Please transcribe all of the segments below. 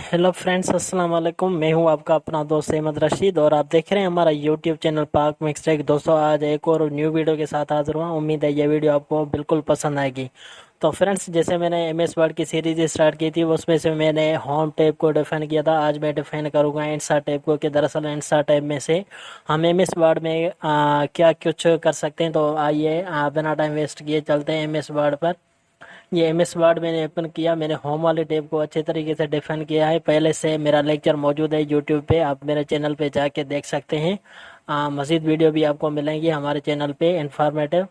Hello friends, अस्सलाम वालेकुम। मैं हूं आपका अपना दोस्त अहमद रशीद और आप देख रहे हैं हमारा यूट्यूब चैनल पाक मिक्सटेक। दोस्तों, आज एक और न्यू वीडियो के साथ हाजिर हुआ। उम्मीद है ये वीडियो आपको बिल्कुल पसंद आएगी। तो फ्रेंड्स, जैसे मैंने एमएस वर्ड की सीरीज स्टार्ट की थी, उसमें से मैंने होम टैब को डिफाइन किया था। आज मैं डिफाइन करूंगा इंसर्ट टैब को, कि दरअसल इंसर्ट टैब में से हम एमएस वर्ड में क्या कुछ कर सकते हैं। तो आइए बिना टाइम वेस्ट किए चलते हैं एमएस वर्ड पर। ये एमएस वर्ड मैंने ओपन किया। मैंने होम वाले टैब को अच्छे तरीके से डिफाइन किया है। पहले से मेरा लेक्चर मौजूद है यूट्यूब पे, आप मेरे चैनल पे जाके देख सकते हैं। मज़ीद वीडियो भी आपको मिलेंगी हमारे चैनल पे इंफॉर्मेटिव।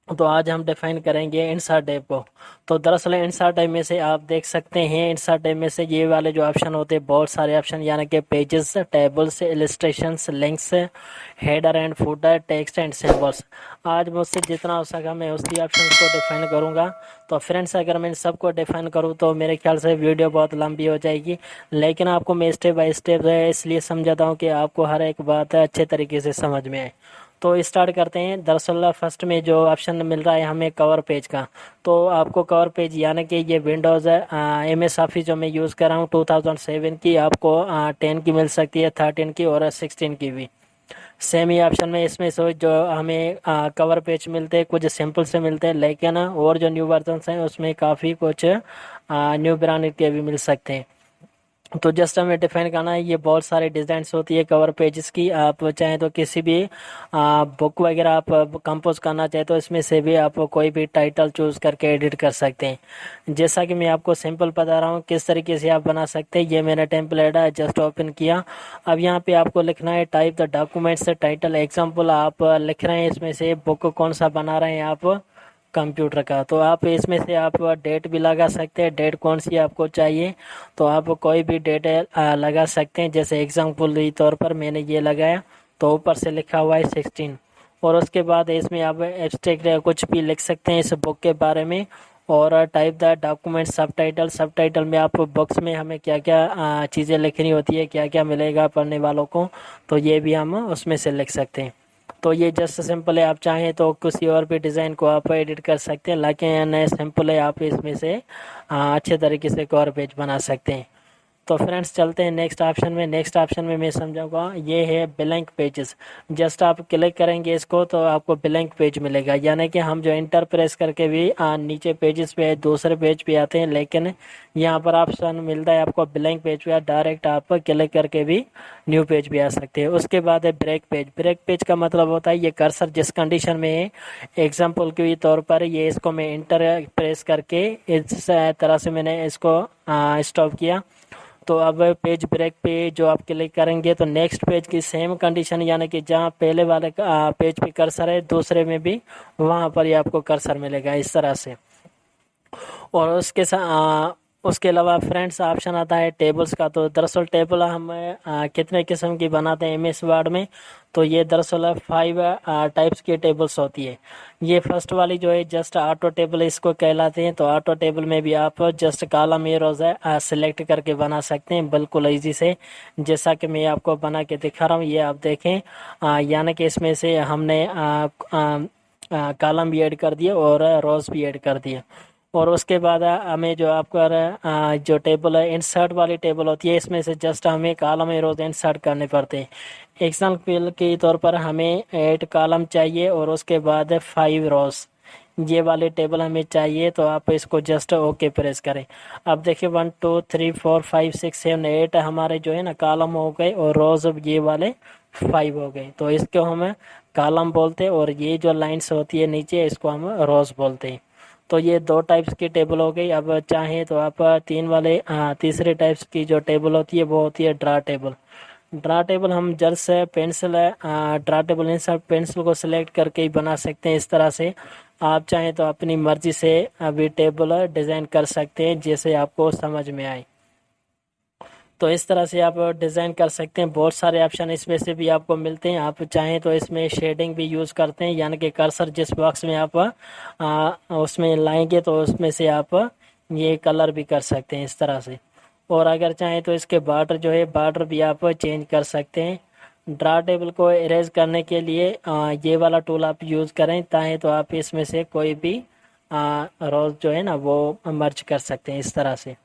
तो आज हम डिफाइन करेंगे इंसर्ट टैब को। तो दरअसल इंसर्ट टैब में से आप देख सकते हैं, इंसर्ट टैब में से ये वाले जो ऑप्शन होते हैं, बहुत सारे ऑप्शन, यानी कि pages, tables, illustrations, links, header and footer, text and symbols. आज मुझसे जितना हो सका मैं उसी ऑप्शन को डिफाइन करूंगा। तो फ्रेंड्स, अगर मैं सबको डिफाइन करूं तो मेरे ख्याल से वीडियो बहुत लंबी हो जाएगी, लेकिन आपको मैं स्टेप बाय स्टेप इसलिए समझाता हूं कि आपको हर एक बात अच्छे तरीके से समझ में आए। तो स्टार्ट करते हैं। दरअसल फर्स्ट में जो ऑप्शन मिल रहा है हमें कवर पेज का, तो आपको कवर पेज, यानी कि ये विंडोज़ एमएस ऑफिस जो मैं यूज़ कर रहा हूँ 2007 की, आपको 10 की मिल सकती है, 13 की और 16 की भी। सेम ही ऑप्शन में इसमें से जो हमें कवर पेज मिलते हैं, कुछ सिंपल से मिलते हैं, लेकिन और जो न्यू वर्जन हैं उसमें काफ़ी कुछ न्यू ब्रांड के भी मिल सकते हैं। तो जस्ट हमें डिफाइन करना है। ये बहुत सारे डिजाइन्स होती है कवर पेजेस की। आप चाहें तो किसी भी बुक वगैरह आप कंपोज करना चाहे तो इसमें से भी आप कोई भी टाइटल चूज करके एडिट कर सकते हैं। जैसा कि मैं आपको सिंपल बता रहा हूँ किस तरीके से आप बना सकते हैं। ये मेरा टेम्पलेट है, जस्ट ओपन किया। अब यहाँ पे आपको लिखना है type the documents title example. आप लिख रहे हैं इसमें से बुक कौन सा बना रहे हैं आप, कंप्यूटर का। तो आप इसमें से आप डेट भी लगा सकते हैं, डेट कौन सी आपको चाहिए तो आप कोई भी डेट लगा सकते हैं। जैसे एग्जाम्पल के तौर पर मैंने ये लगाया, तो ऊपर से लिखा हुआ है 16। और उसके बाद इसमें आप एब्स्ट्रैक्ट कुछ भी लिख सकते हैं इस बुक के बारे में। और टाइप द डॉक्यूमेंट सब टाइटल में आप बुक्स में हमें क्या क्या चीज़ें लिखनी होती है, क्या क्या मिलेगा पढ़ने वालों को, तो ये भी हम उसमें से लिख सकते हैं। तो ये जस्ट सिंपल है। आप चाहें तो किसी और भी डिज़ाइन को आप एडिट कर सकते हैं, लेकिन नए सिंपल है, आप इसमें से अच्छे तरीके से कवर पेज बना सकते हैं। तो फ्रेंड्स, चलते हैं नेक्स्ट ऑप्शन में। नेक्स्ट ऑप्शन में मैं समझाऊंगा, ये है ब्लैंक पेजेस। जस्ट आप क्लिक करेंगे इसको तो आपको ब्लैंक पेज मिलेगा, यानी कि हम जो इंटर प्रेस करके भी नीचे पेजेस पे दूसरे पेज पे आते हैं, लेकिन यहाँ पर ऑप्शन मिलता है आपको ब्लैंक पेज पे, डायरेक्ट आप क्लिक करके भी न्यू पेज पे आ सकते हैं। उसके बाद है ब्रेक पेज। ब्रेक पेज का मतलब होता है ये कर्सर जिस कंडीशन में है, एग्जाम्पल के तौर पर ये इसको मैं इंटर प्रेस करके इस तरह से मैंने इसको स्टॉप किया। तो अब पेज ब्रेक पे जो आप क्लिक करेंगे तो नेक्स्ट पेज की सेम कंडीशन, यानी कि जहाँ पहले वाले पेज पे कर्सर है दूसरे में भी वहाँ पर ही आपको कर्सर मिलेगा इस तरह से। और उसके अलावा फ्रेंड्स ऑप्शन आता है टेबल्स का। तो दरअसल टेबल हम कितने किस्म की बनाते हैं एमएस वर्ड में, तो ये दरअसल 5 टाइप्स की टेबल्स होती है। ये फर्स्ट वाली जो है जस्ट ऑटो टेबल इसको कहलाते हैं। तो ऑटो टेबल में भी आप जस्ट कॉलम ये रोज है सिलेक्ट करके बना सकते हैं बिल्कुल इजी से, जैसा कि मैं आपको बना के दिखा रहा हूँ। ये आप देखें, यानी कि इसमें से हमने कॉलम भी ऐड कर दिए और रोज भी ऐड कर दिए। और उसके बाद हमें जो आपका जो टेबल है इंसर्ट वाली टेबल होती है, इसमें से जस्ट हमें कॉलम रोज इंसर्ट करने पड़ते हैं। एग्जाम्पल के तौर पर हमें 8 कॉलम चाहिए और उसके बाद 5 रोज, ये वाले टेबल हमें चाहिए। तो आप इसको जस्ट ओके प्रेस करें। अब देखिए 1 2 3 4 5 6 7 8 हमारे जो है ना कॉलम हो गए और रोज ये वाले 5 हो गए। तो इसको हम कॉलम बोलते हैं और ये जो लाइंस होती है नीचे इसको हम रोज बोलते हैं। तो ये 2 टाइप्स की टेबल हो गई। अब चाहें तो आप तीसरे टाइप्स की जो टेबल होती है वो होती है ड्रा टेबल। ड्रा टेबल हम जल से pencil draw table insert pencil को सिलेक्ट करके ही बना सकते हैं इस तरह से। आप चाहें तो अपनी मर्जी से अभी टेबल डिज़ाइन कर सकते हैं जैसे आपको समझ में आए। तो इस तरह से आप डिज़ाइन कर सकते हैं। बहुत सारे ऑप्शन इसमें से भी आपको मिलते हैं। आप चाहें तो इसमें शेडिंग भी यूज़ करते हैं, यानी कि कर्सर जिस बॉक्स में आप उसमें लाएंगे तो उसमें से आप ये कलर भी कर सकते हैं इस तरह से। और अगर चाहें तो इसके बॉर्डर जो है बॉर्डर भी आप चेंज कर सकते हैं। ड्रा टेबल को इरेज करने के लिए ये वाला टूल आप यूज़ करें, चाहें तो आप इसमें से कोई भी रोज जो है ना वो मर्ज कर सकते हैं इस तरह से।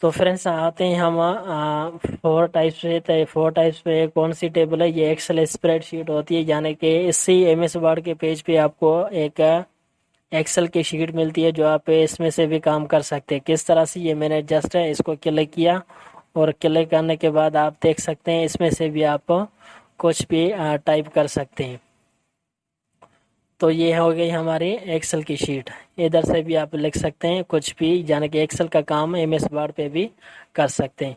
तो फ्रेंड्स आते हैं हम फोर टाइप्स पे। तो फोर टाइप्स पे कौन सी टेबल है? ये एक्सेल स्प्रेडशीट होती है, यानी कि इसी एमएस वर्ड के पेज पे आपको एक एक्सेल की शीट मिलती है, जो आप इसमें से भी काम कर सकते हैं। किस तरह से? ये मैंने जस्ट इसको क्लिक किया, और क्लिक करने के बाद आप देख सकते हैं इसमें से भी आप कुछ भी टाइप कर सकते हैं। तो ये हो गई हमारी एक्सेल की शीट। इधर से भी आप लिख सकते हैं कुछ भी, यानी कि एक्सेल का काम एमएस वर्ड पे भी कर सकते हैं।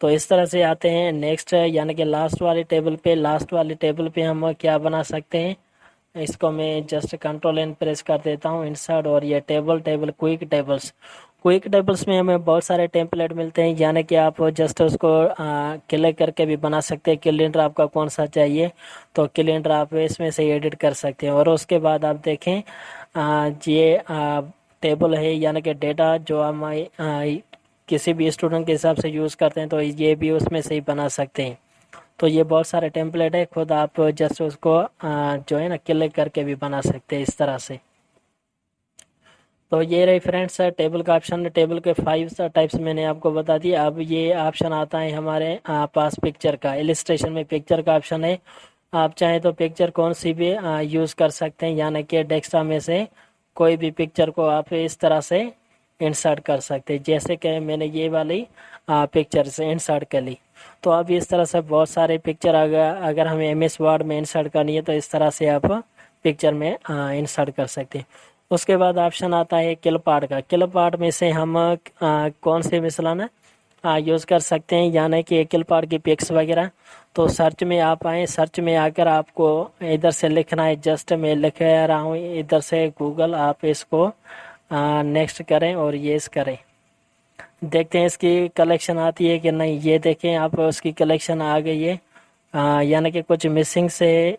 तो इस तरह से आते हैं नेक्स्ट, यानी कि लास्ट वाली टेबल पे। लास्ट वाली टेबल पे हम क्या बना सकते हैं? इसको मैं जस्ट कंट्रोल एन प्रेस कर देता हूँ, इंसर्ट, और ये table quick tables. Quick tables में हमें बहुत सारे टेम्पलेट मिलते हैं, यानी कि आप जस्ट उसको क्लिक करके भी बना सकते हैं। कैलेंडर आपका कौन सा चाहिए, तो कैलेंडर आप इसमें से एडिट कर सकते हैं। और उसके बाद आप देखें ये टेबल है, यानी कि डेटा जो हम किसी भी स्टूडेंट के हिसाब से यूज़ करते हैं, तो ये भी उसमें से ही बना सकते हैं। तो ये बहुत सारे टेम्पलेट है, खुद आप जस्ट उसको जो है ना क्लिक करके भी बना सकते हैं इस तरह से। तो ये रही फ्रेंड्स टेबल का ऑप्शन। टेबल के 5 टाइप्स मैंने आपको बता दिया। अब ये ऑप्शन आता है हमारे पास पिक्चर का। इलिस्ट्रेशन में पिक्चर का ऑप्शन है। आप चाहें तो पिक्चर कौन सी भी यूज़ कर सकते हैं, यानी कि डेस्कटॉप में से कोई भी पिक्चर को आप इस तरह से इंसर्ट कर सकते हैं, जैसे कि मैंने ये वाली पिक्चर से इंसर्ट कर ली। तो अब इस तरह से बहुत सारे पिक्चर अगर हमें एमएस वर्ड में इंसर्ट करनी है, तो इस तरह से आप पिक्चर में इंसर्ट कर सकते हैं। उसके बाद ऑप्शन आता है क्लिप आर्ट का। क्लिप आर्ट में से हम कौन से मिसलाना यूज़ कर सकते हैं, यानी कि क्लिप आर्ट की पिक्स वगैरह। तो सर्च में आप आए, सर्च में आकर आपको इधर से लिखना है, जस्ट मैं लिख रहा हूँ इधर से गूगल, आप इसको नेक्स्ट करें और येस करें। देखते हैं इसकी कलेक्शन आती है कि नहीं। ये देखें आप, उसकी कलेक्शन आ गई है, यानी कि कुछ मिसिंग से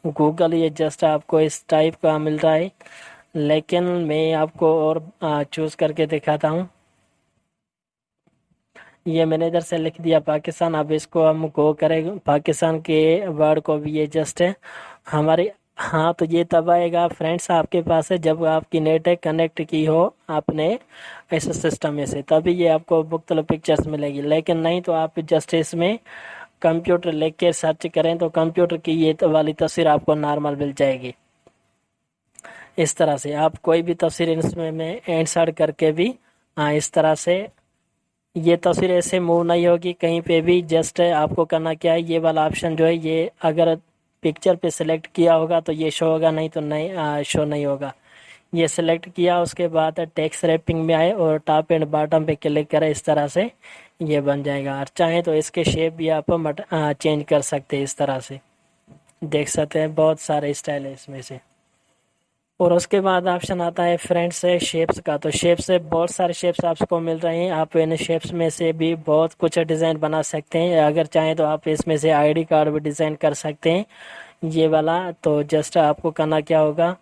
गूगल ये जस्ट आपको इस टाइप का मिल रहा है। लेकिन मैं आपको और चूज़ करके दिखाता हूँ। ये मैंने इधर से लिख दिया पाकिस्तान। अब इसको हम गो करें पाकिस्तान के वर्ड को भी, ये जस्ट है हमारे। हाँ, तो ये तब आएगा फ्रेंड्स आपके पास है जब आपकी नेट कनेक्ट की हो आपने इस सिस्टम में से, तभी ये आपको मुख्तलिफ पिक्चर्स मिलेगी। लेकिन नहीं तो आप जस्ट इसमें कंप्यूटर लिख के सर्च करें तो कंप्यूटर की ये वाली तस्वीर आपको नॉर्मल मिल जाएगी। इस तरह से आप कोई भी तस्वीर इसमें में इंसर्ट करके भी इस तरह से ये तस्वीर ऐसे मूव नहीं होगी कहीं पे भी। जस्ट आपको करना क्या है, ये वाला ऑप्शन जो है, ये अगर पिक्चर पे सिलेक्ट किया होगा तो ये शो होगा, नहीं तो नहीं शो नहीं होगा। ये सिलेक्ट किया, उसके बाद टेक्स्ट रैपिंग में आए और टॉप एंड बॉटम पे क्लिक करें, इस तरह से ये बन जाएगा। और चाहें तो इसके शेप भी आप चेंज कर सकते हैं इस तरह से। देख सकते हैं बहुत सारे स्टाइल है इसमें से। और उसके बाद ऑप्शन आता है फ्रेंड्स शेप्स का। तो शेप्स से बहुत सारे शेप्स आपको मिल रहे हैं, आप इन शेप्स में से भी बहुत कुछ डिज़ाइन बना सकते हैं। अगर चाहें तो आप इसमें से आईडी कार्ड भी डिज़ाइन कर सकते हैं, ये वाला। तो जस्ट आपको करना क्या होगा,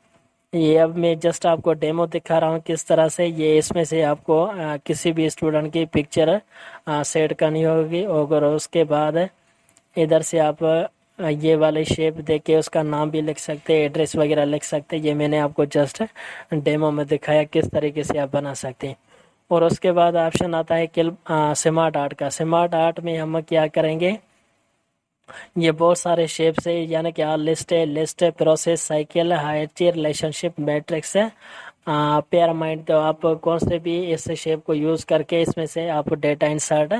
ये अब मैं जस्ट आपको डेमो दिखा रहा हूँ किस तरह से ये इसमें से आपको किसी भी स्टूडेंट की पिक्चर सेट करनी होगी। और उसके बाद इधर से आप ये वाले शेप देख के उसका नाम भी लिख सकते हैं, एड्रेस वगैरह लिख सकते हैं। ये मैंने आपको जस्ट डेमो में दिखाया किस तरीके से आप बना सकते हैं। और उसके बाद ऑप्शन आता है कि स्मार्ट आर्ट का। स्मार्ट आर्ट में हम क्या करेंगे, ये बहुत सारे शेप्स है, यानी कि लिस्ट है, process, cycle, hierarchy, relationship, matrix है, पिरामिड। तो आप कौन से भी इस शेप को यूज़ करके इसमें से आप डेटा इंसर्ट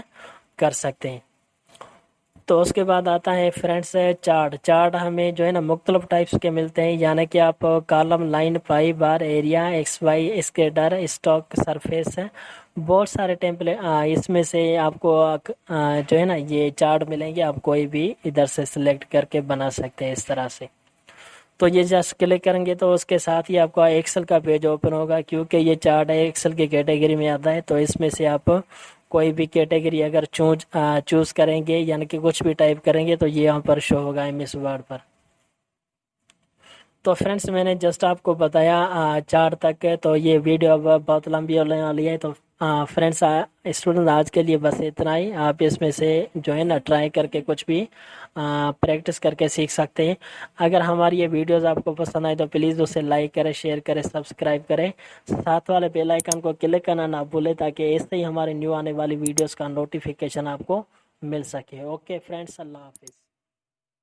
कर सकते हैं। तो उसके बाद आता है फ्रेंड्स चार्ट। चार्ट हमें जो है ना मुख्तलिफ टाइप्स के मिलते हैं, यानी कि आप column, line, pie, bar, area, X Y, scatter, stock, surface है, बहुत सारे टेम्पलेट इसमें से आपको जो है ना ये चार्ट मिलेंगे। आप कोई भी इधर से सिलेक्ट करके बना सकते हैं इस तरह से। तो ये जस्ट क्लिक करेंगे तो उसके साथ ही आपका एक्सेल का पेज ओपन होगा, क्योंकि ये चार्ट है एक्सेल की कैटेगरी में आता है। तो इसमें से आप कोई भी कैटेगरी अगर चूज करेंगे, यानी कि कुछ भी टाइप करेंगे, तो ये यहाँ पर शो होगा एमएस वर्ड पर। तो फ्रेंड्स मैंने जस्ट आपको बताया 4 तक है। तो ये वीडियो अब बहुत लंबी होने वाली है, तो फ्रेंड्स स्टूडेंट आज के लिए बस इतना ही। आप इसमें से जो है ना ट्राई करके कुछ भी प्रैक्टिस करके सीख सकते हैं। अगर हमारी ये वीडियोस आपको पसंद आए तो प्लीज़ उसे लाइक करें, शेयर करें, सब्सक्राइब करें, साथ वाले बेल आइकन को क्लिक करना ना भूलें ताकि ऐसे ही हमारे न्यू आने वाली वीडियोस का नोटिफिकेशन आपको मिल सके। ओके फ्रेंड्स, अल्लाह हाफिज़।